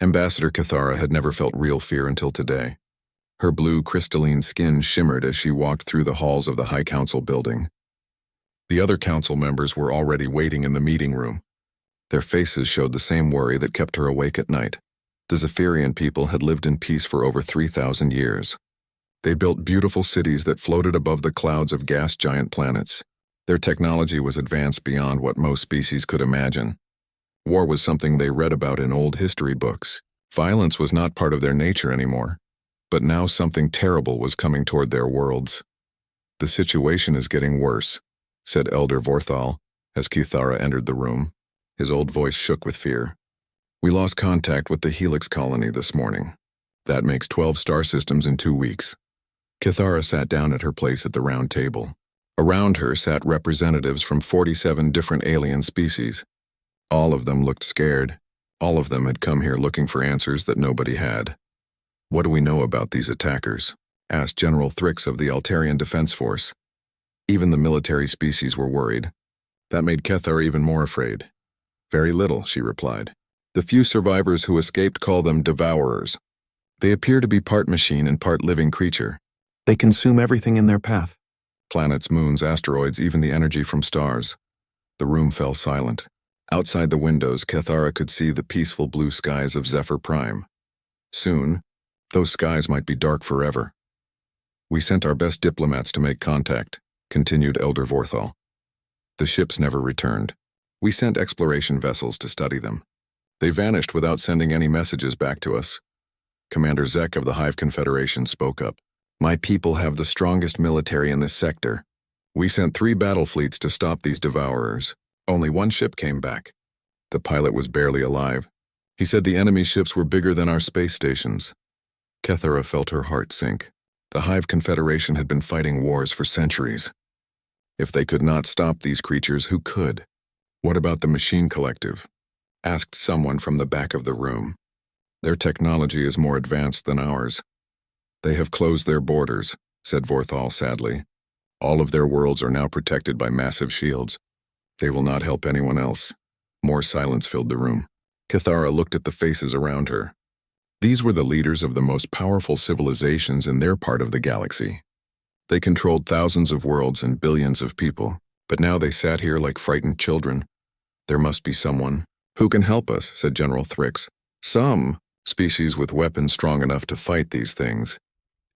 Ambassador Cathara had never felt real fear until today. Her blue, crystalline skin shimmered as she walked through the halls of the High Council building. The other council members were already waiting in the meeting room. Their faces showed the same worry that kept her awake at night. The Zephyrian people had lived in peace for over 3,000 years. They built beautiful cities that floated above the clouds of gas giant planets. Their technology was advanced beyond what most species could imagine. War was something they read about in old history books. Violence was not part of their nature anymore. But now something terrible was coming toward their worlds. "The situation is getting worse," said Elder Vorthal as Cathara entered the room. His old voice shook with fear. "We lost contact with the Helix colony this morning. That makes 12 star systems in 2 weeks." Cathara sat down at her place at the round table. Around her sat representatives from 47 different alien species. All of them looked scared. All of them had come here looking for answers that nobody had. "What do we know about these attackers?" asked General Thrix of the Altarian Defense Force. Even the military species were worried. That made Cathara even more afraid. "Very little," she replied. "The few survivors who escaped call them Devourers. They appear to be part machine and part living creature. They consume everything in their path. Planets, moons, asteroids, even the energy from stars." The room fell silent. Outside the windows, Cathara could see the peaceful blue skies of Zephyr Prime. Soon, those skies might be dark forever. "We sent our best diplomats to make contact," continued Elder Vorthal. "The ships never returned. We sent exploration vessels to study them. They vanished without sending any messages back to us." Commander Zek of the Hive Confederation spoke up. "My people have the strongest military in this sector. We sent 3 battle fleets to stop these Devourers. Only 1 ship came back. The pilot was barely alive. He said the enemy ships were bigger than our space stations." Cathara felt her heart sink. The Hive Confederation had been fighting wars for centuries. If they could not stop these creatures, who could? "What about the Machine Collective?" asked someone from the back of the room. "Their technology is more advanced than ours." "They have closed their borders," said Vorthal sadly. "All of their worlds are now protected by massive shields. They will not help anyone else." More silence filled the room. Cathara looked at the faces around her. These were the leaders of the most powerful civilizations in their part of the galaxy. They controlled thousands of worlds and billions of people, but now they sat here like frightened children. "There must be someone who can help us," said General Thrix. "Some species with weapons strong enough to fight these things."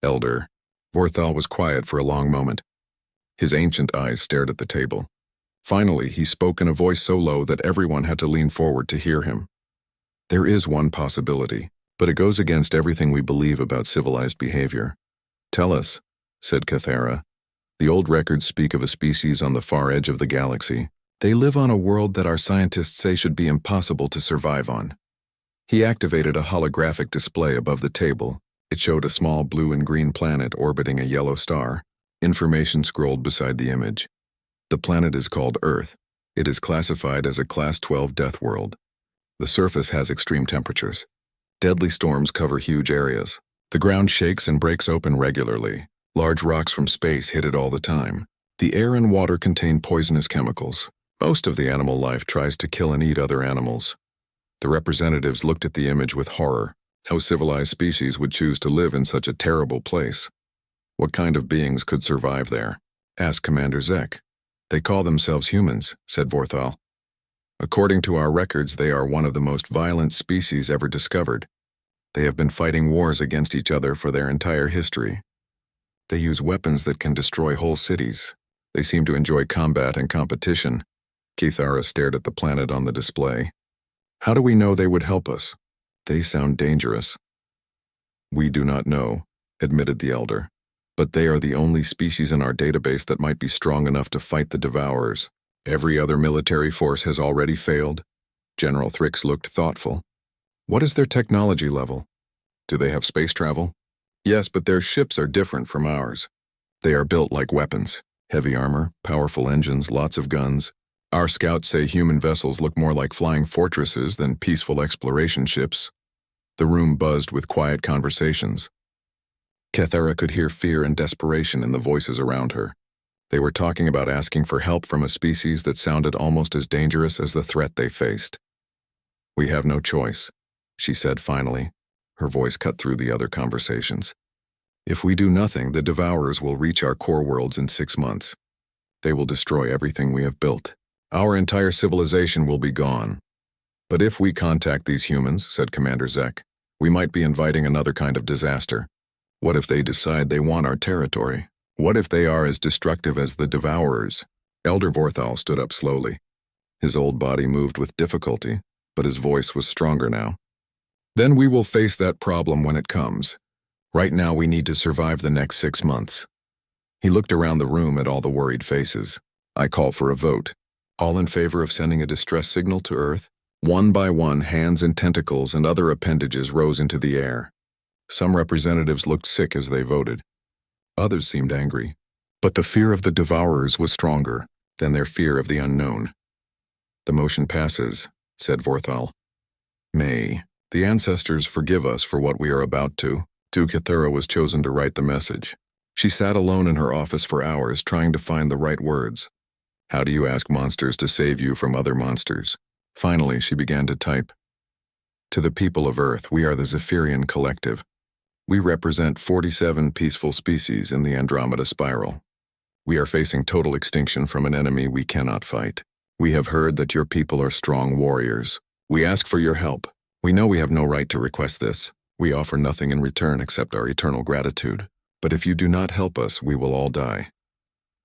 "Elder." Vorthal was quiet for a long moment. His ancient eyes stared at the table. Finally, he spoke in a voice so low that everyone had to lean forward to hear him. "There is one possibility, but it goes against everything we believe about civilized behavior." "Tell us," said Cathara. "The old records speak of a species on the far edge of the galaxy. They live on a world that our scientists say should be impossible to survive on." He activated a holographic display above the table. It showed a small blue and green planet orbiting a yellow star. Information scrolled beside the image. "The planet is called Earth. It is classified as a Class 12 death world. The surface has extreme temperatures. Deadly storms cover huge areas. The ground shakes and breaks open regularly. Large rocks from space hit it all the time. The air and water contain poisonous chemicals. Most of the animal life tries to kill and eat other animals." The representatives looked at the image with horror. No civilized species would choose to live in such a terrible place. "What kind of beings could survive there?" asked Commander Zek. "They call themselves humans," said Vorthal. "According to our records, they are one of the most violent species ever discovered. They have been fighting wars against each other for their entire history. They use weapons that can destroy whole cities. They seem to enjoy combat and competition." Cathara stared at the planet on the display. "How do we know they would help us? They sound dangerous." "We do not know," admitted the Elder. "But they are the only species in our database that might be strong enough to fight the Devourers. Every other military force has already failed." General Thrix looked thoughtful. "What is their technology level? Do they have space travel?" "Yes, but their ships are different from ours. They are built like weapons. Heavy armor, powerful engines, lots of guns. Our scouts say human vessels look more like flying fortresses than peaceful exploration ships." The room buzzed with quiet conversations. Cathara could hear fear and desperation in the voices around her. They were talking about asking for help from a species that sounded almost as dangerous as the threat they faced. "We have no choice," she said finally, her voice cut through the other conversations. If we do nothing, the Devourers will reach our core worlds in 6 months. They will destroy everything we have built. Our entire civilization will be gone. But if we contact these humans, said Commander Zek, we might be inviting another kind of disaster. What if they decide they want our territory? What if they are as destructive as the Devourers? Elder Vorthal stood up slowly. His old body moved with difficulty, but his voice was stronger now. Then we will face that problem when it comes. Right now we need to survive the next 6 months. He looked around the room at all the worried faces. I call for a vote. All in favor of sending a distress signal to Earth? One by one, hands and tentacles and other appendages rose into the air. Some representatives looked sick as they voted. Others seemed angry. But the fear of the Devourers was stronger than their fear of the unknown. The motion passes, said Vorthal. May the ancestors forgive us for what we are about to. Kathura was chosen to write the message. She sat alone in her office for hours trying to find the right words. How do you ask monsters to save you from other monsters? Finally, she began to type. To the people of Earth, we are the Zephyrian Collective. We represent 47 peaceful species in the Andromeda Spiral. We are facing total extinction from an enemy we cannot fight. We have heard that your people are strong warriors. We ask for your help. We know we have no right to request this. We offer nothing in return except our eternal gratitude. But if you do not help us, we will all die.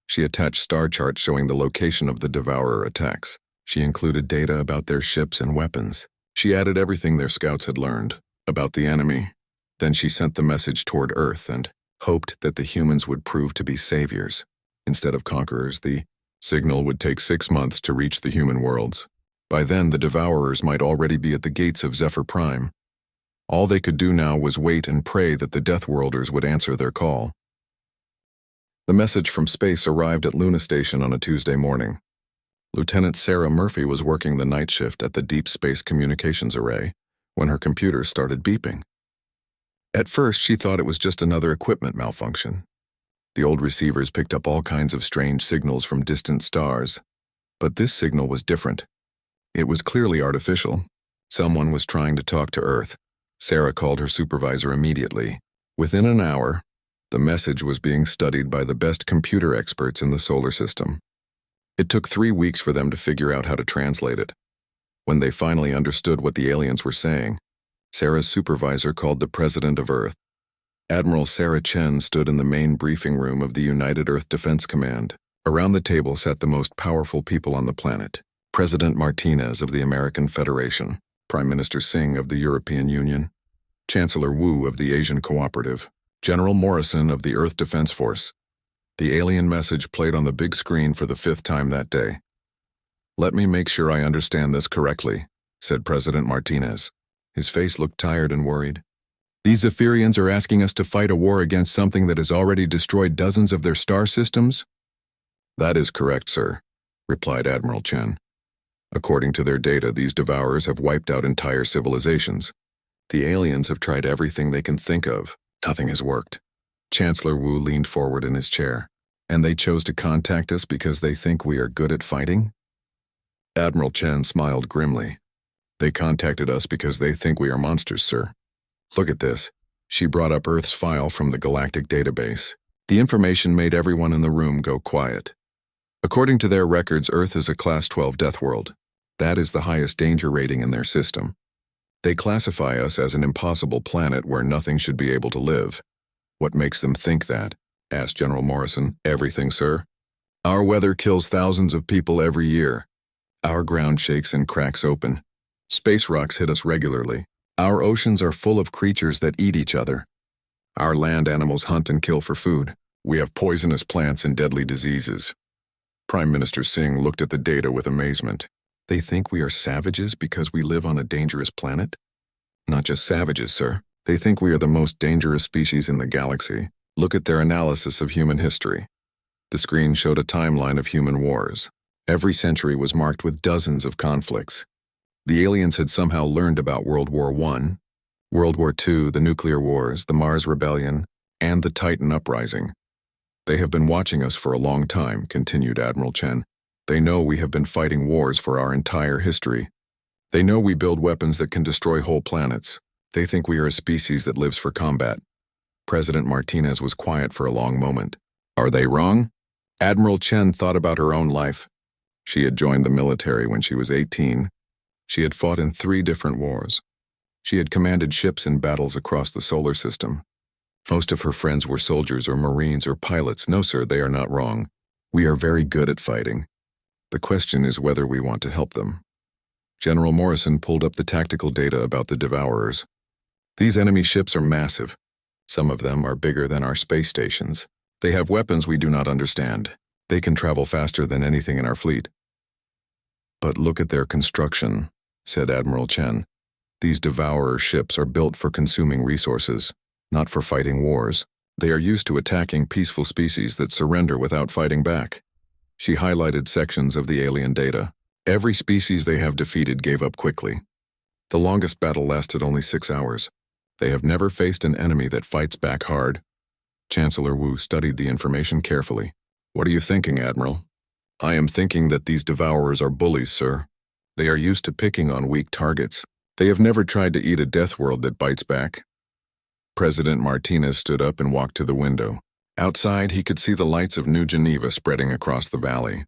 She attached star charts showing the location of the Devourer attacks. She included data about their ships and weapons. She added everything their scouts had learned about the enemy. Then she sent the message toward Earth and hoped that the humans would prove to be saviors. Instead of conquerors, the signal would take 6 months to reach the human worlds. By then, the Devourers might already be at the gates of Zephyr Prime. All they could do now was wait and pray that the Deathworlders would answer their call. The message from space arrived at Luna Station on a Tuesday morning. Lieutenant Sarah Murphy was working the night shift at the Deep Space Communications Array when her computer started beeping. At first, she thought it was just another equipment malfunction. The old receivers picked up all kinds of strange signals from distant stars, but this signal was different. It was clearly artificial. Someone was trying to talk to Earth. Sarah called her supervisor immediately. Within an hour, the message was being studied by the best computer experts in the solar system. It took 3 weeks for them to figure out how to translate it. When they finally understood what the aliens were saying, Sarah's supervisor called the President of Earth. Admiral Sarah Chen stood in the main briefing room of the United Earth Defense Command. Around the table sat the most powerful people on the planet. President Martinez of the American Federation, Prime Minister Singh of the European Union, Chancellor Wu of the Asian Cooperative, General Morrison of the Earth Defense Force. The alien message played on the big screen for the 5th time that day. Let me make sure I understand this correctly, said President Martinez. His face looked tired and worried. These Zephyrians are asking us to fight a war against something that has already destroyed dozens of their star systems? That is correct, sir, replied Admiral Chen. According to their data, these Devourers have wiped out entire civilizations. The aliens have tried everything they can think of. Nothing has worked. Chancellor Wu leaned forward in his chair. And they chose to contact us because they think we are good at fighting? Admiral Chen smiled grimly. They contacted us because they think we are monsters, sir. Look at this. She brought up Earth's file from the Galactic database. The information made everyone in the room go quiet. According to their records, Earth is a Class 12 death world. That is the highest danger rating in their system. They classify us as an impossible planet where nothing should be able to live. What makes them think that? Asked General Morrison. Everything, sir. Our weather kills thousands of people every year. Our ground shakes and cracks open. Space rocks hit us regularly. Our oceans are full of creatures that eat each other. Our land animals hunt and kill for food. We have poisonous plants and deadly diseases. Prime Minister Singh looked at the data with amazement. They think we are savages because we live on a dangerous planet? Not just savages, sir. They think we are the most dangerous species in the galaxy. Look at their analysis of human history. The screen showed a timeline of human wars. Every century was marked with dozens of conflicts. The aliens had somehow learned about World War I, World War II, the nuclear wars, the Mars Rebellion, and the Titan Uprising. They have been watching us for a long time, continued Admiral Chen. They know we have been fighting wars for our entire history. They know we build weapons that can destroy whole planets. They think we are a species that lives for combat. President Martinez was quiet for a long moment. Are they wrong? Admiral Chen thought about her own life. She had joined the military when she was 18. She had fought in 3 different wars. She had commanded ships in battles across the solar system. Most of her friends were soldiers or marines or pilots. No, sir, they are not wrong. We are very good at fighting. The question is whether we want to help them. General Morrison pulled up the tactical data about the Devourers. These enemy ships are massive. Some of them are bigger than our space stations. They have weapons we do not understand. They can travel faster than anything in our fleet. But look at their construction, said Admiral Chen. These Devourer ships are built for consuming resources, not for fighting wars. They are used to attacking peaceful species that surrender without fighting back. She highlighted sections of the alien data. Every species they have defeated gave up quickly. The longest battle lasted only 6 hours. They have never faced an enemy that fights back hard. Chancellor Wu studied the information carefully. What are you thinking, Admiral? I am thinking that these Devourers are bullies, sir. They are used to picking on weak targets. They have never tried to eat a death world that bites back. President Martinez stood up and walked to the window. Outside, he could see the lights of New Geneva spreading across the valley.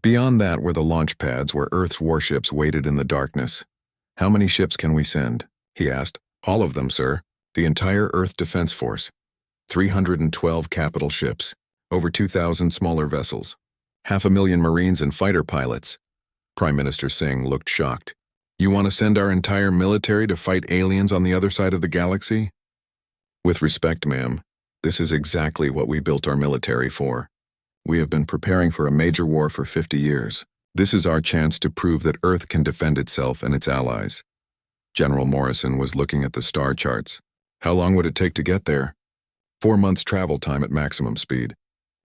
Beyond that were the launch pads where Earth's warships waited in the darkness. How many ships can we send? He asked. All of them, sir. The entire Earth Defense Force. 312 capital ships. Over 2,000 smaller vessels. 500,000 Marines and fighter pilots. Prime Minister Singh looked shocked. You want to send our entire military to fight aliens on the other side of the galaxy? With respect, ma'am, this is exactly what we built our military for. We have been preparing for a major war for 50 years. This is our chance to prove that Earth can defend itself and its allies. General Morrison was looking at the star charts. How long would it take to get there? 4 months travel time at maximum speed.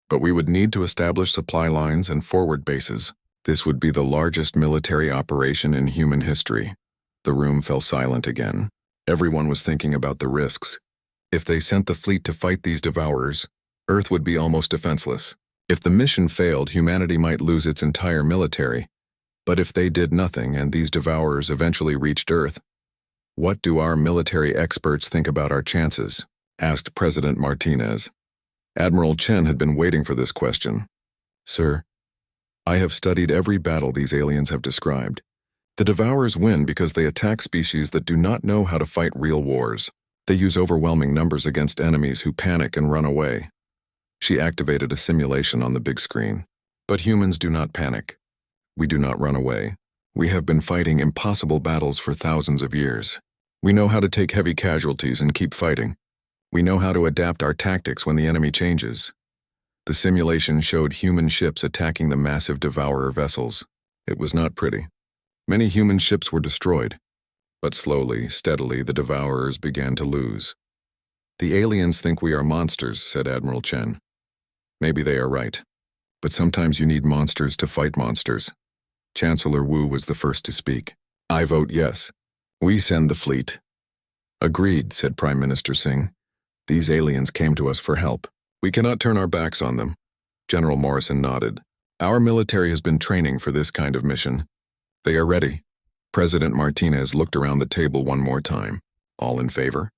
But we would need to establish supply lines and forward bases. This would be the largest military operation in human history. The room fell silent again. Everyone was thinking about the risks. If they sent the fleet to fight these Devourers, Earth would be almost defenseless. If the mission failed, humanity might lose its entire military. But if they did nothing and these Devourers eventually reached Earth, what do our military experts think about our chances? Asked President Martinez. Admiral Chen had been waiting for this question. Sir, I have studied every battle these aliens have described. The Devourers win because they attack species that do not know how to fight real wars. They use overwhelming numbers against enemies who panic and run away. She activated a simulation on the big screen. But humans do not panic. We do not run away. We have been fighting impossible battles for thousands of years. We know how to take heavy casualties and keep fighting. We know how to adapt our tactics when the enemy changes. The simulation showed human ships attacking the massive Devourer vessels. It was not pretty. Many human ships were destroyed. But slowly, steadily, the Devourers began to lose. The aliens think we are monsters, said Admiral Chen. Maybe they are right. But sometimes you need monsters to fight monsters. Chancellor Wu was the first to speak. I vote yes. We send the fleet. Agreed, said Prime Minister Singh. These aliens came to us for help. We cannot turn our backs on them. General Morrison nodded. Our military has been training for this kind of mission. They are ready. President Martinez looked around the table one more time. All in favor?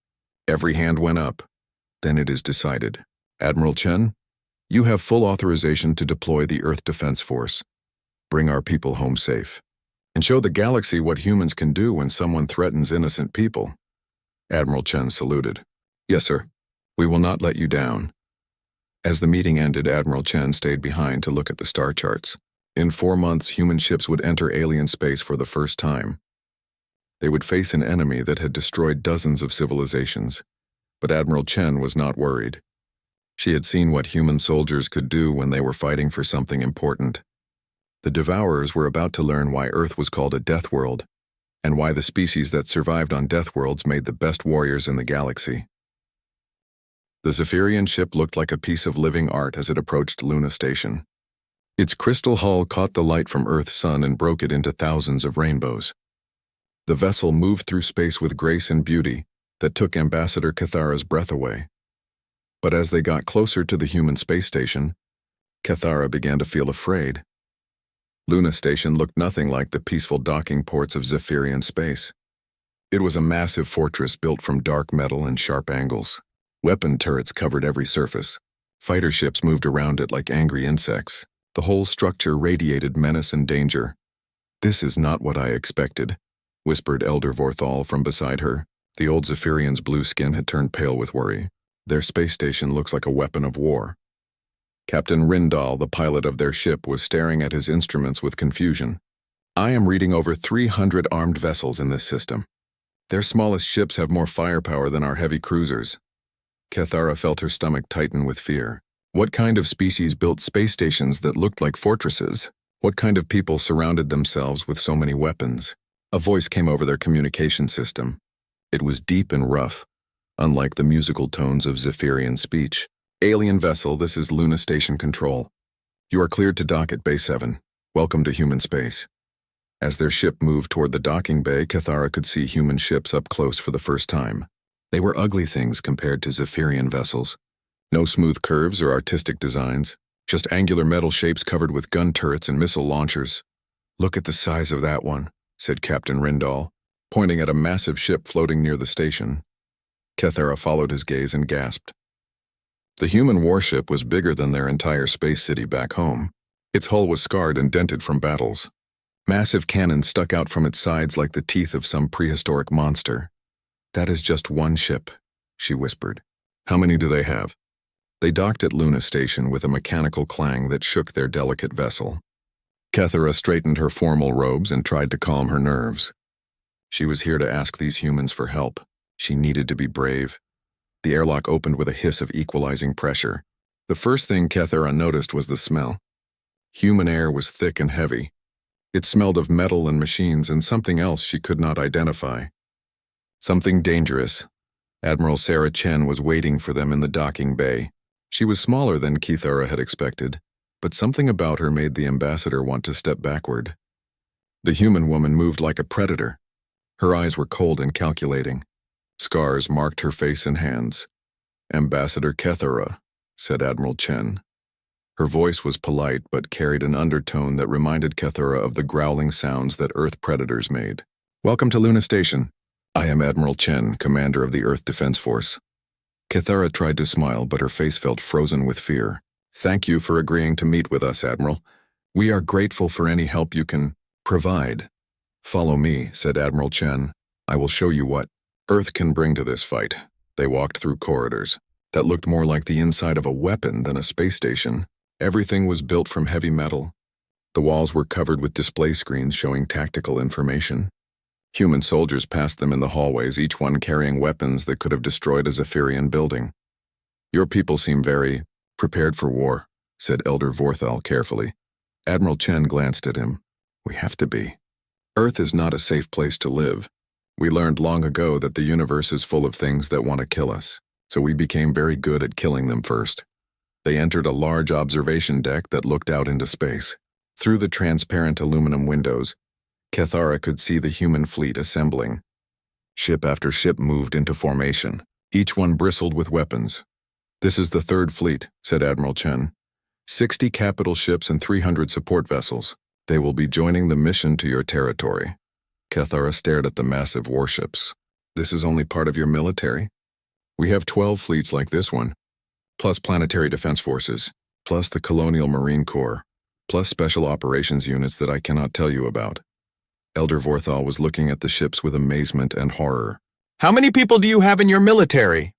Every hand went up. Then it is decided. Admiral Chen, you have full authorization to deploy the Earth Defense Force. Bring our people home safe. And show the galaxy what humans can do when someone threatens innocent people. Admiral Chen saluted. Yes, sir. We will not let you down. As the meeting ended, Admiral Chen stayed behind to look at the star charts. In 4 months, human ships would enter alien space for the first time. They would face an enemy that had destroyed dozens of civilizations. But Admiral Chen was not worried. She had seen what human soldiers could do when they were fighting for something important. The Devourers were about to learn why Earth was called a death world, and why the species that survived on death worlds made the best warriors in the galaxy. The Zephyrian ship looked like a piece of living art as it approached Luna Station. Its crystal hull caught the light from Earth's sun and broke it into thousands of rainbows. The vessel moved through space with grace and beauty that took Ambassador Cathara's breath away. But as they got closer to the human space station, Cathara began to feel afraid. Luna Station looked nothing like the peaceful docking ports of Zephyrian space. It was a massive fortress built from dark metal and sharp angles. Weapon turrets covered every surface. Fighter ships moved around it like angry insects. The whole structure radiated menace and danger. "This is not what I expected," whispered Elder Vorthal from beside her. The old Zephyrian's blue skin had turned pale with worry. "Their space station looks like a weapon of war." Captain Rindal, the pilot of their ship, was staring at his instruments with confusion. "I am reading over 300 armed vessels in this system. Their smallest ships have more firepower than our heavy cruisers." Kethara felt her stomach tighten with fear. What kind of species built space stations that looked like fortresses? What kind of people surrounded themselves with so many weapons? A voice came over their communication system. It was deep and rough, unlike the musical tones of Zephyrian speech. "Alien vessel, this is Luna Station Control. You are cleared to dock at Bay 7. Welcome to human space." As their ship moved toward the docking bay, Kethara could see human ships up close for the first time. They were ugly things compared to Zephyrian vessels. No smooth curves or artistic designs, just angular metal shapes covered with gun turrets and missile launchers. "Look at the size of that one," said Captain Rindal, pointing at a massive ship floating near the station. Kethara followed his gaze and gasped. The human warship was bigger than their entire space city back home. Its hull was scarred and dented from battles. Massive cannons stuck out from its sides like the teeth of some prehistoric monster. "That is just one ship," she whispered. "How many do they have?" They docked at Luna Station with a mechanical clang that shook their delicate vessel. Kethara straightened her formal robes and tried to calm her nerves. She was here to ask these humans for help. She needed to be brave. The airlock opened with a hiss of equalizing pressure. The first thing Kethara noticed was the smell. Human air was thick and heavy. It smelled of metal and machines and something else she could not identify. Something dangerous. Admiral Sarah Chen was waiting for them in the docking bay. She was smaller than Kethara had expected, but something about her made the ambassador want to step backward. The human woman moved like a predator. Her eyes were cold and calculating. Scars marked her face and hands. "Ambassador Kethara," said Admiral Chen. Her voice was polite but carried an undertone that reminded Kethara of the growling sounds that Earth predators made. "Welcome to Luna Station. I am Admiral Chen, commander of the Earth Defense Force." Kethara tried to smile, but her face felt frozen with fear. "Thank you for agreeing to meet with us, Admiral. We are grateful for any help you can provide." "Follow me," said Admiral Chen. "I will show you what Earth can bring to this fight." They walked through corridors that looked more like the inside of a weapon than a space station. Everything was built from heavy metal. The walls were covered with display screens showing tactical information. Human soldiers passed them in the hallways, each one carrying weapons that could have destroyed a Zephyrian building. "Your people seem very prepared for war," said Elder Vorthal carefully. Admiral Chen glanced at him. "We have to be. Earth is not a safe place to live. We learned long ago that the universe is full of things that want to kill us, so we became very good at killing them first." They entered a large observation deck that looked out into space. Through the transparent aluminum windows, Kethara could see the human fleet assembling. Ship after ship moved into formation. Each one bristled with weapons. "This is the third fleet," said Admiral Chen. 60 capital ships and 300 support vessels. They will be joining the mission to your territory." Kethara stared at the massive warships. "This is only part of your military? We have 12 fleets like this one, plus planetary defense forces, plus the Colonial Marine Corps, plus special operations units that I cannot tell you about." Elder Vorthal was looking at the ships with amazement and horror. "How many people do you have in your military?"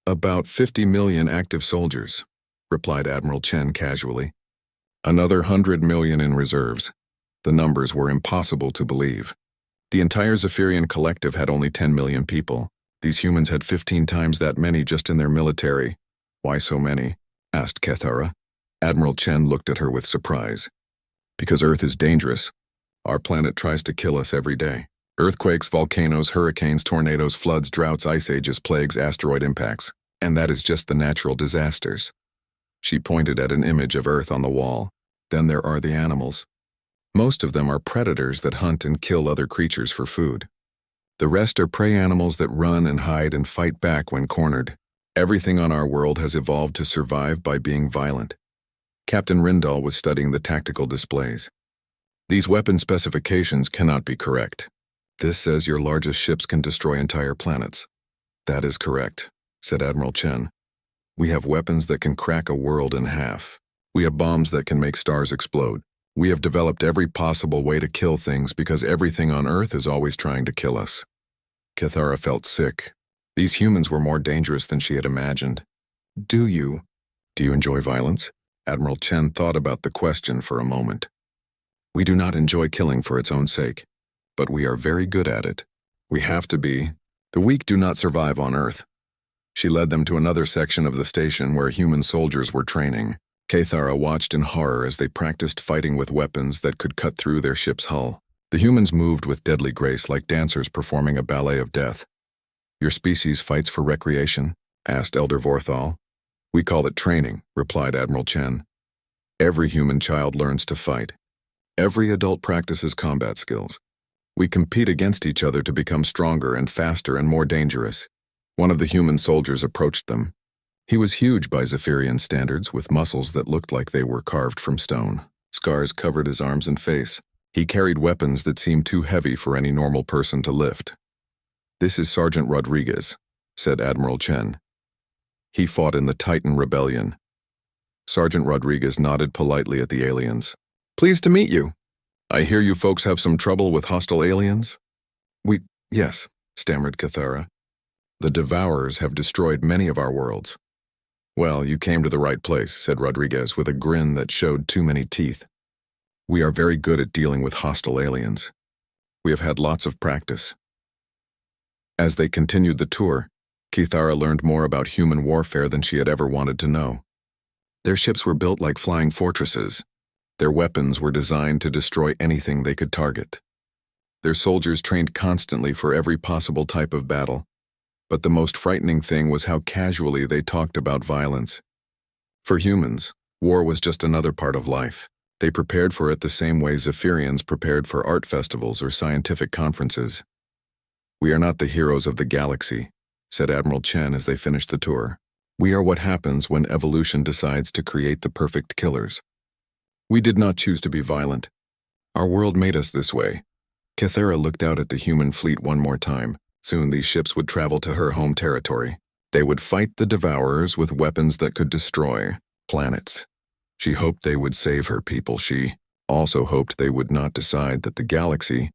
"About 50 million active soldiers," replied Admiral Chen casually. "Another 100 million in reserves." The numbers were impossible to believe. The entire Zephyrian collective had only 10 million people. These humans had 15 times that many just in their military. "Why so many?" asked Kethara. Admiral Chen looked at her with surprise. "Because Earth is dangerous. Our planet tries to kill us every day. Earthquakes, volcanoes, hurricanes, tornadoes, floods, droughts, ice ages, plagues, asteroid impacts. And that is just the natural disasters." She pointed at an image of Earth on the wall. "Then there are the animals. Most of them are predators that hunt and kill other creatures for food. The rest are prey animals that run and hide and fight back when cornered. Everything on our world has evolved to survive by being violent." Captain Rindal was studying the tactical displays. These weapon specifications cannot be correct. This says your largest ships can destroy entire planets. That is correct, said Admiral Chen. We have weapons that can crack a world in half. We have bombs that can make stars explode. We have developed every possible way to kill things because everything on Earth is always trying to kill us. Cathara felt sick. These humans were more dangerous than she had imagined. Do you enjoy violence? Admiral Chen thought about the question for a moment. We do not enjoy killing for its own sake, but we are very good at it. We have to be. The weak do not survive on Earth. She led them to another section of the station where human soldiers were training. Cathara watched in horror as they practiced fighting with weapons that could cut through their ship's hull. The humans moved with deadly grace like dancers performing a ballet of death. Your species fights for recreation? Asked Elder Vorthal. We call it training, replied Admiral Chen. Every human child learns to fight. Every adult practices combat skills. We compete against each other to become stronger and faster and more dangerous. One of the human soldiers approached them. He was huge by Zephyrian standards, with muscles that looked like they were carved from stone. Scars covered his arms and face. He carried weapons that seemed too heavy for any normal person to lift. This is Sergeant Rodriguez, said Admiral Chen. He fought in the Titan Rebellion. Sergeant Rodriguez nodded politely at the aliens. Pleased to meet you. I hear you folks have some trouble with hostile aliens? Yes, stammered Cathara. The Devourers have destroyed many of our worlds. Well, you came to the right place, said Rodriguez with a grin that showed too many teeth. We are very good at dealing with hostile aliens. We have had lots of practice. As they continued the tour, Cathara learned more about human warfare than she had ever wanted to know. Their ships were built like flying fortresses. Their weapons were designed to destroy anything they could target. Their soldiers trained constantly for every possible type of battle. But the most frightening thing was how casually they talked about violence. For humans, war was just another part of life. They prepared for it the same way Zephyrians prepared for art festivals or scientific conferences. We are not the heroes of the galaxy, said Admiral Chen as they finished the tour. We are what happens when evolution decides to create the perfect killers. We did not choose to be violent. Our world made us this way. Cathara looked out at the human fleet one more time. Soon these ships would travel to her home territory. They would fight the Devourers with weapons that could destroy planets. She hoped they would save her people. She also hoped they would not decide that the galaxy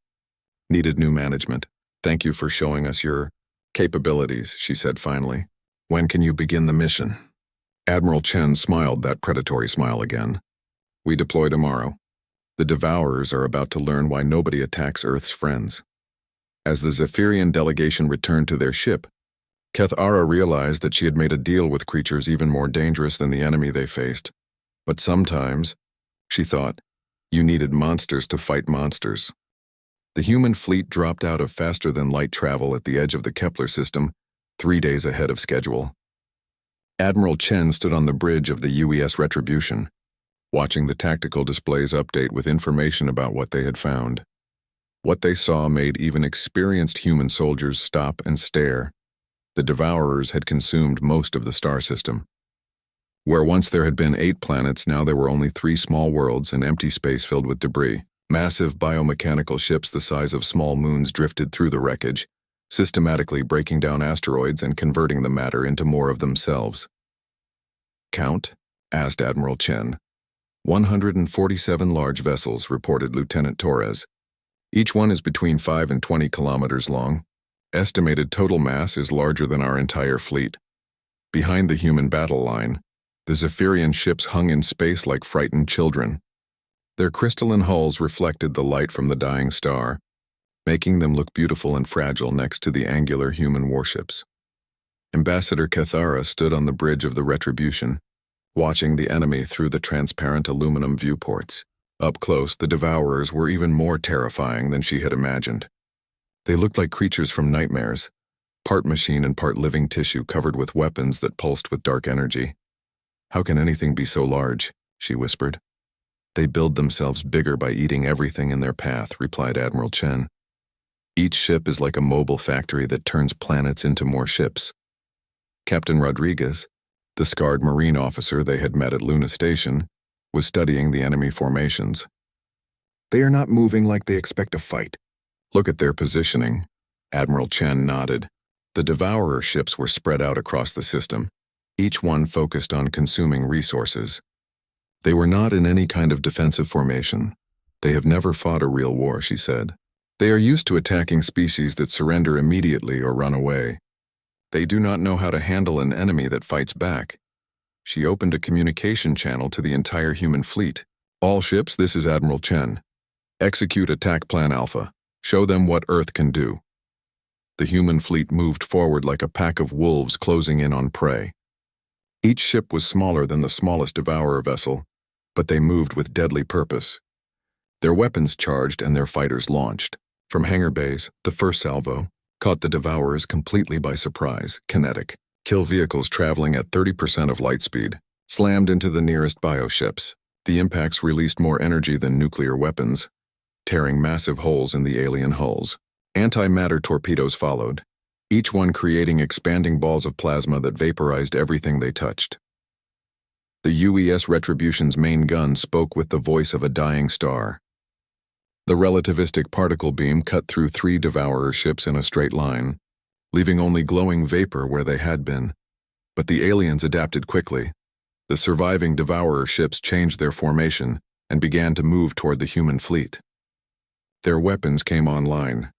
needed new management. Thank you for showing us your capabilities, she said finally. When can you begin the mission? Admiral Chen smiled that predatory smile again. We deploy tomorrow. The Devourers are about to learn why nobody attacks Earth's friends. As the Zephyrian delegation returned to their ship, Cathara realized that she had made a deal with creatures even more dangerous than the enemy they faced. But sometimes, she thought, you needed monsters to fight monsters. The human fleet dropped out of faster-than-light travel at the edge of the Kepler system, 3 days ahead of schedule. Admiral Chen stood on the bridge of the UES Retribution, watching the tactical displays update with information about what they had found. What they saw made even experienced human soldiers stop and stare. The Devourers had consumed most of the star system. Where once there had been 8 planets, now there were only 3 small worlds and empty space filled with debris. Massive biomechanical ships the size of small moons drifted through the wreckage, systematically breaking down asteroids and converting the matter into more of themselves. Count? Asked Admiral Chen. 147 large vessels, reported Lieutenant Torres. Each one is between 5 and 20 kilometers long. Estimated total mass is larger than our entire fleet. Behind the human battle line, the Zephyrian ships hung in space like frightened children. Their crystalline hulls reflected the light from the dying star, making them look beautiful and fragile next to the angular human warships. Ambassador Cathara stood on the bridge of the Retribution, watching the enemy through the transparent aluminum viewports. Up close, the Devourers were even more terrifying than she had imagined. They looked like creatures from nightmares, part machine and part living tissue covered with weapons that pulsed with dark energy. How can anything be so large? She whispered. They build themselves bigger by eating everything in their path, replied Admiral Chen. Each ship is like a mobile factory that turns planets into more ships. Captain Rodriguez, the scarred Marine officer they had met at Luna Station, was studying the enemy formations. They are not moving like they expect a fight. Look at their positioning. Admiral Chen nodded. The Devourer ships were spread out across the system, each one focused on consuming resources. They were not in any kind of defensive formation. They have never fought a real war, she said. They are used to attacking species that surrender immediately or run away. They do not know how to handle an enemy that fights back. She opened a communication channel to the entire human fleet. All ships, this is Admiral Chen. Execute Attack Plan Alpha. Show them what Earth can do. The human fleet moved forward like a pack of wolves closing in on prey. Each ship was smaller than the smallest Devourer vessel, but they moved with deadly purpose. Their weapons charged and their fighters launched. From hangar bays, the first salvo caught the Devourers completely by surprise, kinetic. Kill vehicles traveling at 30% of light speed, slammed into the nearest bioships. The impacts released more energy than nuclear weapons, tearing massive holes in the alien hulls. Antimatter torpedoes followed, each one creating expanding balls of plasma that vaporized everything they touched. The UES Retribution's main gun spoke with the voice of a dying star. The relativistic particle beam cut through 3 Devourer ships in a straight line, leaving only glowing vapor where they had been. But the aliens adapted quickly. The surviving Devourer ships changed their formation and began to move toward the human fleet. Their weapons came online,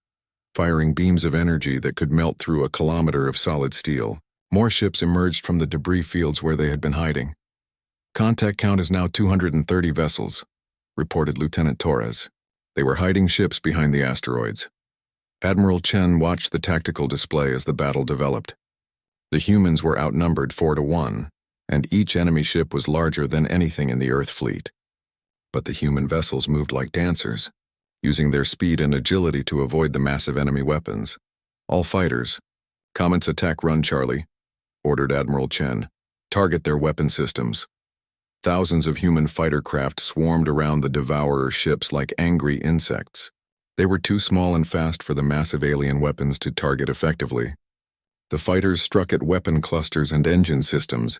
firing beams of energy that could melt through a kilometer of solid steel. More ships emerged from the debris fields where they had been hiding. Contact count is now 230 vessels, reported Lieutenant Torres. They were hiding ships behind the asteroids. Admiral Chen watched the tactical display as the battle developed. The humans were outnumbered 4-1, and each enemy ship was larger than anything in the Earth fleet. But the human vessels moved like dancers, using their speed and agility to avoid the massive enemy weapons. All fighters. Commence attack run, Charlie, ordered Admiral Chen. Target their weapon systems. Thousands of human fighter craft swarmed around the Devourer ships like angry insects. They were too small and fast for the massive alien weapons to target effectively. The fighters struck at weapon clusters and engine systems,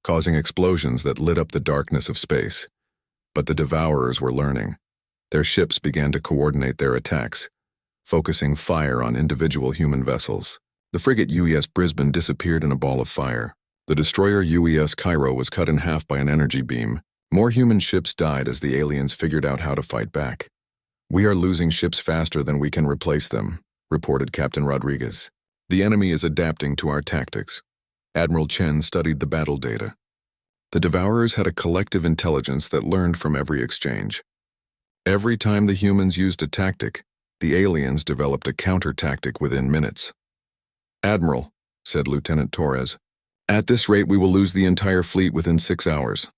causing explosions that lit up the darkness of space. But the Devourers were learning. Their ships began to coordinate their attacks, focusing fire on individual human vessels. The frigate UES Brisbane disappeared in a ball of fire. The destroyer UES Cairo was cut in half by an energy beam. More human ships died as the aliens figured out how to fight back. We are losing ships faster than we can replace them, reported Captain Rodriguez. The enemy is adapting to our tactics. Admiral Chen studied the battle data. The Devourers had a collective intelligence that learned from every exchange. Every time the humans used a tactic, the aliens developed a counter-tactic within minutes. Admiral, said Lieutenant Torres, at this rate we will lose the entire fleet within 6 hours.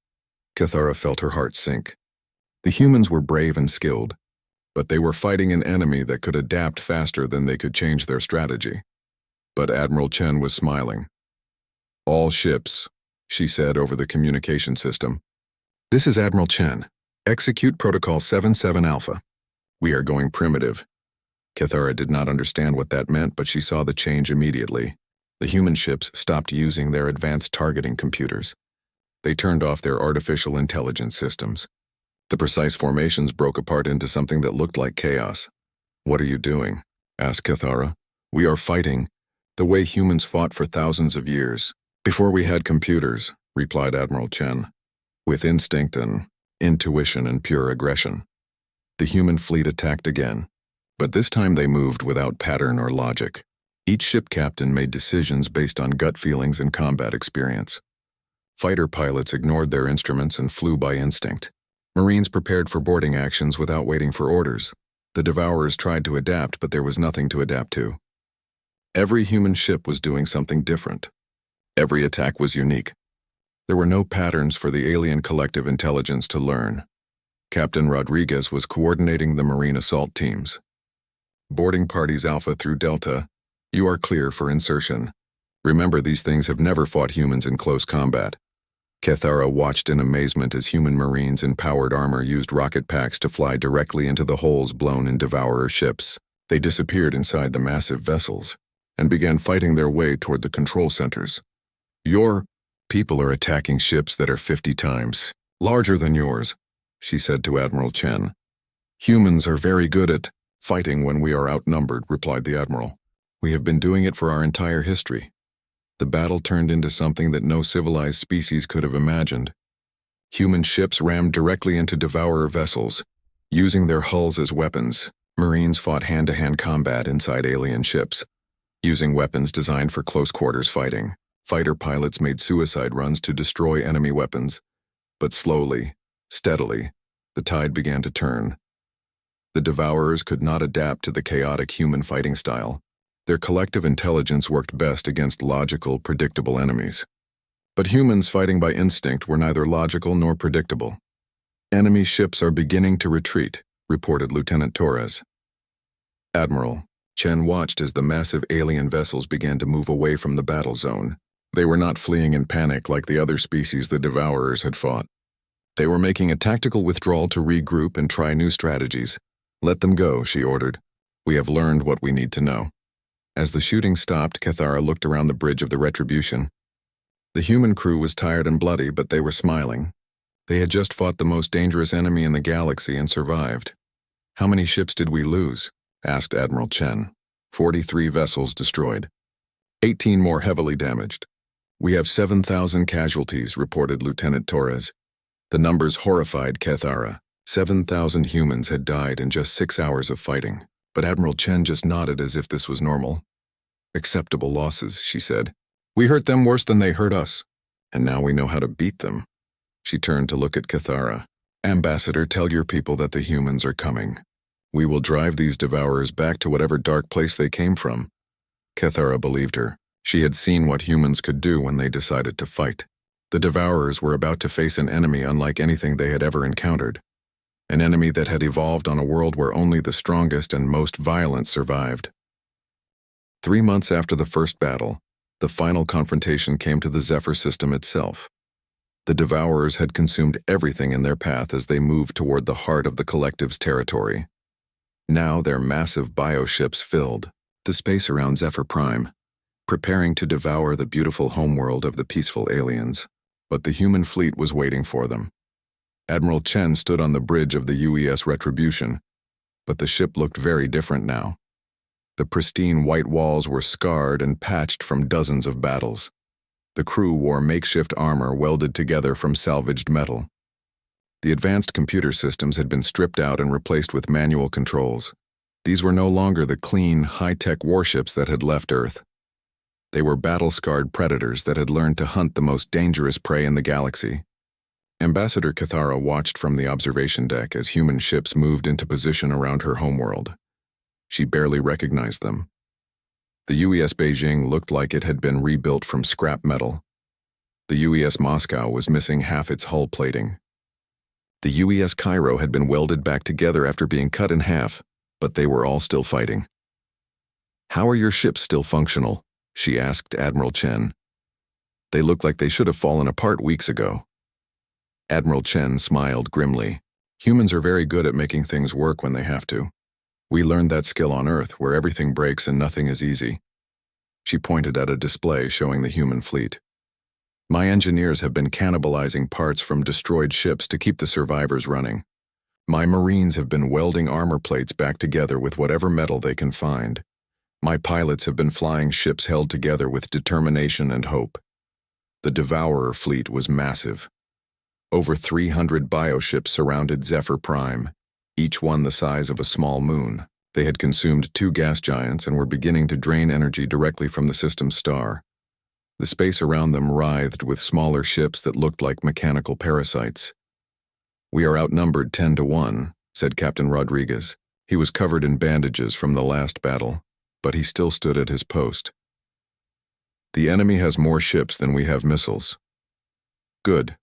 Cathara felt her heart sink. The humans were brave and skilled, but they were fighting an enemy that could adapt faster than they could change their strategy. But Admiral Chen was smiling. All ships, she said over the communication system. This is Admiral Chen. Execute Protocol 77 Alpha. We are going primitive. Cathara did not understand what that meant, but she saw the change immediately. The human ships stopped using their advanced targeting computers. They turned off their artificial intelligence systems. The precise formations broke apart into something that looked like chaos. What are you doing? Asked Cathara. We are fighting the way humans fought for thousands of years. Before we had computers, replied Admiral Chen, with instinct and intuition and pure aggression. The human fleet attacked again, but this time they moved without pattern or logic. Each ship captain made decisions based on gut feelings and combat experience. Fighter pilots ignored their instruments and flew by instinct. Marines prepared for boarding actions without waiting for orders. The Devourers tried to adapt, but there was nothing to adapt to. Every human ship was doing something different. Every attack was unique. There were no patterns for the alien collective intelligence to learn. Captain Rodriguez was coordinating the Marine assault teams. Boarding parties Alpha through Delta, you are clear for insertion. Remember, these things have never fought humans in close combat. Cathara watched in amazement as human Marines in powered armor used rocket packs to fly directly into the holes blown in Devourer ships. They disappeared inside the massive vessels and began fighting their way toward the control centers. Your people are attacking ships that are 50 times larger than yours, she said to Admiral Chen. Humans are very good at fighting when we are outnumbered, replied the Admiral. We have been doing it for our entire history. The battle turned into something that no civilized species could have imagined. Human ships rammed directly into devourer vessels, using their hulls as weapons. Marines fought hand-to-hand combat inside alien ships, using weapons designed for close-quarters fighting. Fighter pilots made suicide runs to destroy enemy weapons. But slowly, steadily, the tide began to turn. The devourers could not adapt to the chaotic human fighting style. Their collective intelligence worked best against logical, predictable enemies. But humans fighting by instinct were neither logical nor predictable. Enemy ships are beginning to retreat, reported Lieutenant Torres. Admiral Chen watched as the massive alien vessels began to move away from the battle zone. They were not fleeing in panic like the other species the devourers had fought. They were making a tactical withdrawal to regroup and try new strategies. Let them go, she ordered. We have learned what we need to know. As the shooting stopped, Cathara looked around the bridge of the Retribution. The human crew was tired and bloody, but they were smiling. They had just fought the most dangerous enemy in the galaxy and survived. How many ships did we lose? Asked Admiral Chen. 43 vessels destroyed. 18 more heavily damaged. We have 7,000 casualties, reported Lieutenant Torres. The numbers horrified Cathara. 7,000 humans had died in just 6 hours of fighting, but Admiral Chen just nodded as if this was normal. Acceptable losses, she said. We hurt them worse than they hurt us, and now we know how to beat them. She turned to look at Cathara. Ambassador, tell your people that the humans are coming. We will drive these devourers back to whatever dark place they came from. Cathara believed her. She had seen what humans could do when they decided to fight. The devourers were about to face an enemy unlike anything they had ever encountered. An enemy that had evolved on a world where only the strongest and most violent survived. 3 months after the first battle, the final confrontation came to the Zephyr system itself. The devourers had consumed everything in their path as they moved toward the heart of the collective's territory. Now their massive bioships filled the space around Zephyr Prime, preparing to devour the beautiful homeworld of the peaceful aliens. But the human fleet was waiting for them. Admiral Chen stood on the bridge of the UES Retribution, but the ship looked very different now. The pristine white walls were scarred and patched from dozens of battles. The crew wore makeshift armor welded together from salvaged metal. The advanced computer systems had been stripped out and replaced with manual controls. These were no longer the clean, high-tech warships that had left Earth. They were battle-scarred predators that had learned to hunt the most dangerous prey in the galaxy. Ambassador Cathara watched from the observation deck as human ships moved into position around her homeworld. She barely recognized them. The UES Beijing looked like it had been rebuilt from scrap metal. The UES Moscow was missing half its hull plating. The UES Cairo had been welded back together after being cut in half, but they were all still fighting. How are your ships still functional? She asked Admiral Chen. They look like they should have fallen apart weeks ago. Admiral Chen smiled grimly. Humans are very good at making things work when they have to. We learned that skill on Earth, where everything breaks and nothing is easy. She pointed at a display showing the human fleet. My engineers have been cannibalizing parts from destroyed ships to keep the survivors running. My Marines have been welding armor plates back together with whatever metal they can find. My pilots have been flying ships held together with determination and hope. The Devourer fleet was massive. Over 300 bioships surrounded Zephyr Prime, each one the size of a small moon. They had consumed 2 gas giants and were beginning to drain energy directly from the system's star. The space around them writhed with smaller ships that looked like mechanical parasites. We are outnumbered 10 to 1, said Captain Rodriguez. He was covered in bandages from the last battle, but he still stood at his post. The enemy has more ships than we have missiles. Good,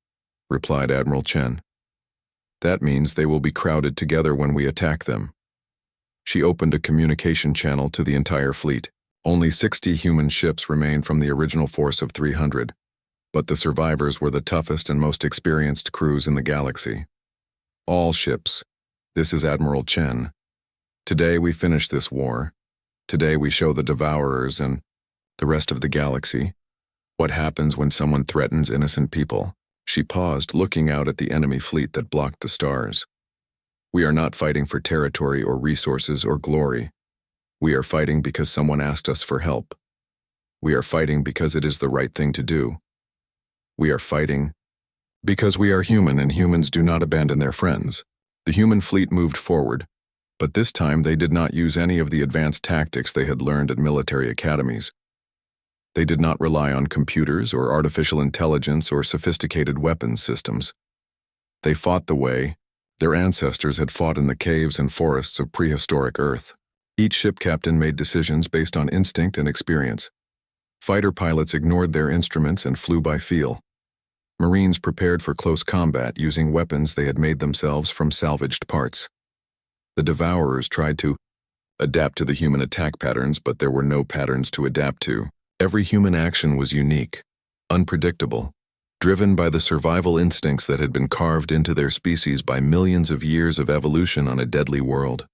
replied Admiral Chen. That means they will be crowded together when we attack them. She opened a communication channel to the entire fleet. Only 60 human ships remained from the original force of 300, but the survivors were the toughest and most experienced crews in the galaxy. All ships. This is Admiral Chen. Today we finish this war. Today we show the Devourers and the rest of the galaxy what happens when someone threatens innocent people. She paused, looking out at the enemy fleet that blocked the stars. We are not fighting for territory or resources or glory. We are fighting because someone asked us for help. We are fighting because it is the right thing to do. We are fighting because we are human and humans do not abandon their friends. The human fleet moved forward, but this time they did not use any of the advanced tactics they had learned at military academies. They did not rely on computers or artificial intelligence or sophisticated weapons systems. They fought the way their ancestors had fought in the caves and forests of prehistoric Earth. Each ship captain made decisions based on instinct and experience. Fighter pilots ignored their instruments and flew by feel. Marines prepared for close combat using weapons they had made themselves from salvaged parts. The Devourers tried to adapt to the human attack patterns, but there were no patterns to adapt to. Every human action was unique, unpredictable, driven by the survival instincts that had been carved into their species by millions of years of evolution on a deadly world.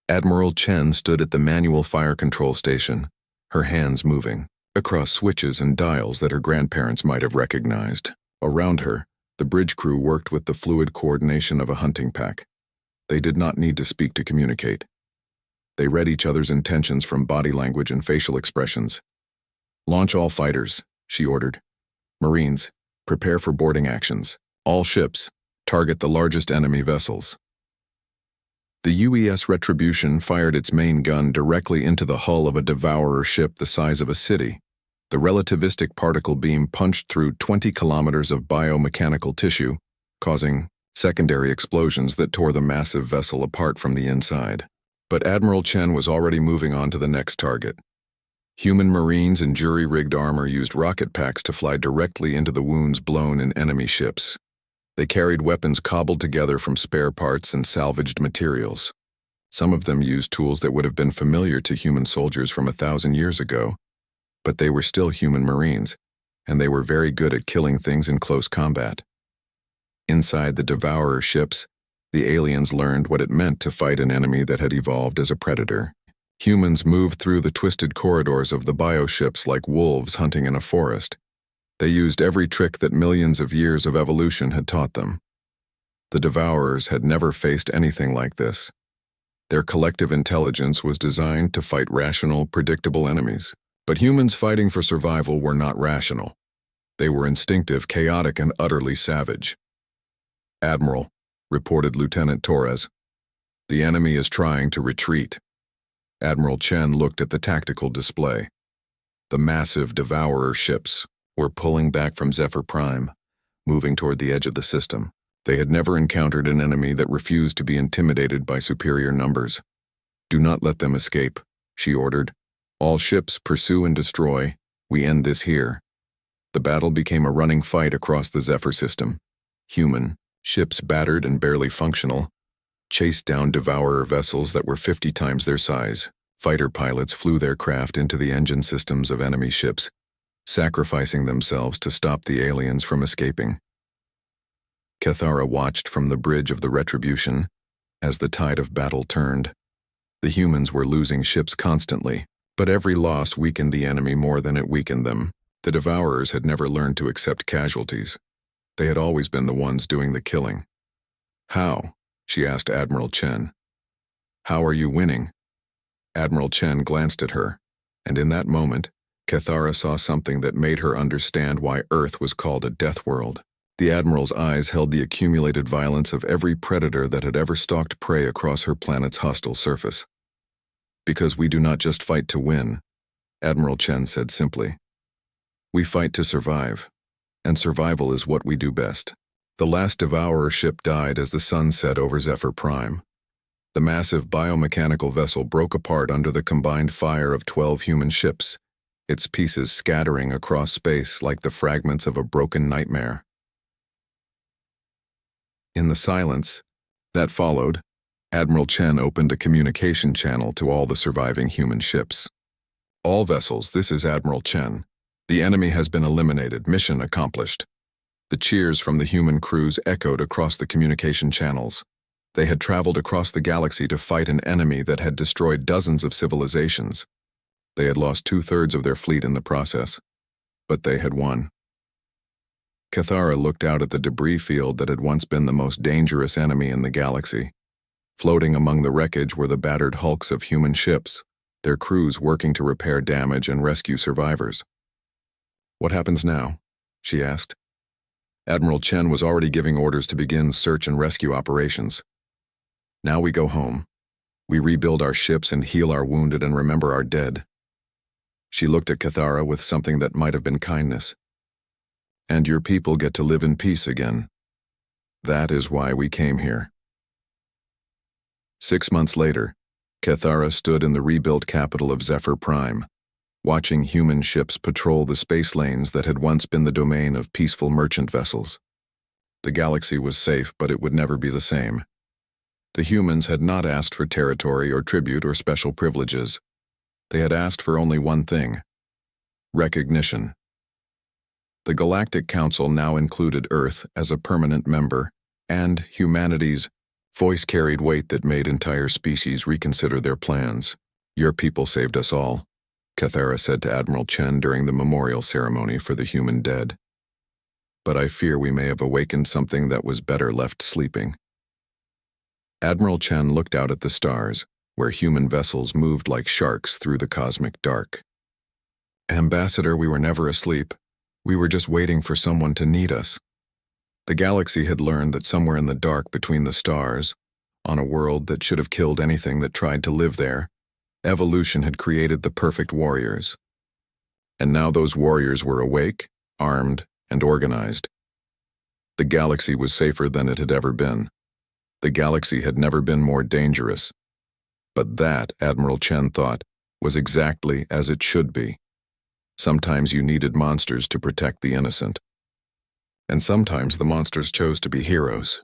Admiral Chen stood at the manual fire control station, her hands moving across switches and dials that her grandparents might have recognized. Around her, the bridge crew worked with the fluid coordination of a hunting pack. They did not need to speak to communicate. They read each other's intentions from body language and facial expressions. "Launch all fighters," she ordered. "Marines, prepare for boarding actions. All ships, target the largest enemy vessels." The UES Retribution fired its main gun directly into the hull of a Devourer ship the size of a city. The relativistic particle beam punched through 20 kilometers of biomechanical tissue, causing secondary explosions that tore the massive vessel apart from the inside. But Admiral Chen was already moving on to the next target. Human Marines in jury-rigged armor used rocket packs to fly directly into the wounds blown in enemy ships. They carried weapons cobbled together from spare parts and salvaged materials. Some of them used tools that would have been familiar to human soldiers from 1,000 years ago, but they were still human Marines, and they were very good at killing things in close combat. Inside the Devourer ships, the aliens learned what it meant to fight an enemy that had evolved as a predator. Humans moved through the twisted corridors of the bioships like wolves hunting in a forest. They used every trick that millions of years of evolution had taught them. The Devourers had never faced anything like this. Their collective intelligence was designed to fight rational, predictable enemies. But humans fighting for survival were not rational. They were instinctive, chaotic, and utterly savage. "Admiral," reported Lieutenant Torres, "the enemy is trying to retreat." Admiral Chen looked at the tactical display. The massive Devourer ships were pulling back from Zephyr Prime, moving toward the edge of the system. They had never encountered an enemy that refused to be intimidated by superior numbers. "Do not let them escape," she ordered. "All ships pursue and destroy. We end this here." The battle became a running fight across the Zephyr system. Human ships, battered and barely functional, chased down Devourer vessels that were 50 times their size. Fighter pilots flew their craft into the engine systems of enemy ships, sacrificing themselves to stop the aliens from escaping. Cathara watched from the bridge of the Retribution as the tide of battle turned. The humans were losing ships constantly, but every loss weakened the enemy more than it weakened them. The Devourers had never learned to accept casualties. They had always been the ones doing the killing. "How?" she asked Admiral Chen. "How are you winning?" Admiral Chen glanced at her, and in that moment, Cathara saw something that made her understand why Earth was called a death world. The Admiral's eyes held the accumulated violence of every predator that had ever stalked prey across her planet's hostile surface. "Because we do not just fight to win," Admiral Chen said simply. "We fight to survive, and survival is what we do best." The last Devourer ship died as the sun set over Zephyr Prime. The massive biomechanical vessel broke apart under the combined fire of 12 human ships, its pieces scattering across space like the fragments of a broken nightmare. In the silence that followed, Admiral Chen opened a communication channel to all the surviving human ships. "All vessels, this is Admiral Chen. The enemy has been eliminated. Mission accomplished." The cheers from the human crews echoed across the communication channels. They had traveled across the galaxy to fight an enemy that had destroyed dozens of civilizations. They had lost 2/3 of their fleet in the process, but they had won. Cathara looked out at the debris field that had once been the most dangerous enemy in the galaxy. Floating among the wreckage were the battered hulks of human ships, their crews working to repair damage and rescue survivors. "What happens now?" she asked. Admiral Chen was already giving orders to begin search and rescue operations. "Now we go home. We rebuild our ships and heal our wounded and remember our dead." She looked at Cathara with something that might have been kindness. "And your people get to live in peace again. That is why we came here." 6 months later, Cathara stood in the rebuilt capital of Zephyr Prime, watching human ships patrol the space lanes that had once been the domain of peaceful merchant vessels. The galaxy was safe, but it would never be the same. The humans had not asked for territory or tribute or special privileges. They had asked for only one thing: recognition. The Galactic Council now included Earth as a permanent member, and humanity's voice carried weight that made entire species reconsider their plans. "Your people saved us all," Cathara said to Admiral Chen during the memorial ceremony for the human dead. "But I fear we may have awakened something that was better left sleeping." Admiral Chen looked out at the stars, where human vessels moved like sharks through the cosmic dark. "Ambassador, we were never asleep. We were just waiting for someone to need us." The galaxy had learned that somewhere in the dark between the stars, on a world that should have killed anything that tried to live there, evolution had created the perfect warriors. And now those warriors were awake, armed, and organized. The galaxy was safer than it had ever been. The galaxy had never been more dangerous. But that, Admiral Chen thought, was exactly as it should be. Sometimes you needed monsters to protect the innocent. And sometimes the monsters chose to be heroes.